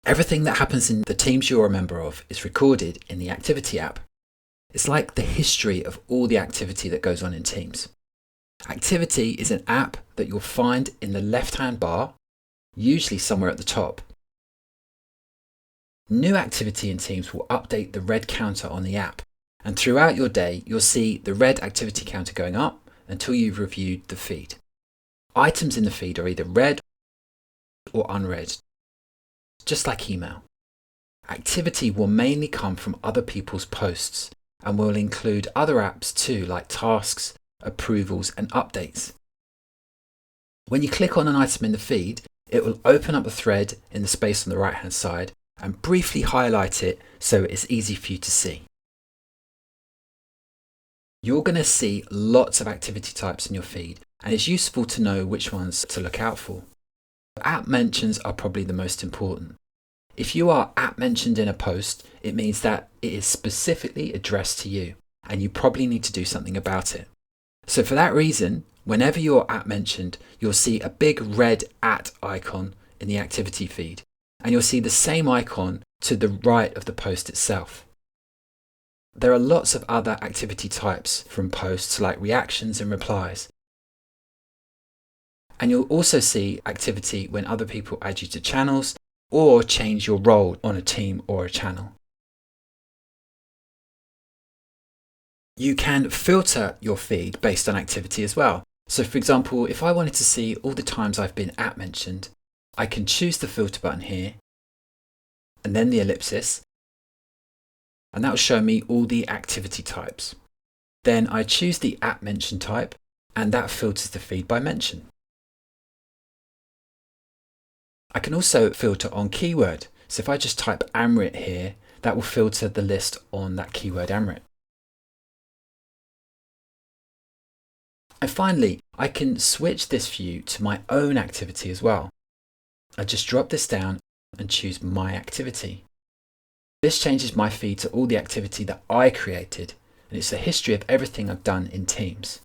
Everything that happens in the teams you're a member of is recorded in the Activity app. It's like the history of all the activity that goes on in Teams. Activity is an app that you'll find in the left-hand bar, usually somewhere at the top. New activity in Teams will update the red counter on the app, and throughout your day, you'll see the red activity counter going up until you've reviewed the feed. Items in the feed are either read or unread, just like email. Activity will mainly come from other people's posts and will include other apps too, like tasks, approvals, and updates. When you click on an item in the feed, it will open up a thread in the space on the right hand side and briefly highlight it so it's easy for you to see. You're going to see lots of activity types in your feed, and it's useful to know which ones to look out for. App mentions are probably the most important. If you are app mentioned in a post, it means that it is specifically addressed to you, and you probably need to do something about it. So for that reason, whenever you're app mentioned, you'll see a big red @ icon in the activity feed, and you'll see the same icon to the right of the post itself. There are lots of other activity types from posts like reactions and replies. And you'll also see activity when other people add you to channels or change your role on a team or a channel. You can filter your feed based on activity as well. So for example, if I wanted to see all the times I've been app mentioned, I can choose the filter button here and then the ellipsis, and that will show me all the activity types. Then I choose the app mention type, and that filters the feed by mention. I can also filter on keyword. So if I just type Amrit here, that will filter the list on that keyword Amrit. And finally, I can switch this view to my own activity as well. I just drop this down and choose My Activity. This changes my feed to all the activity that I created, and it's a history of everything I've done in Teams.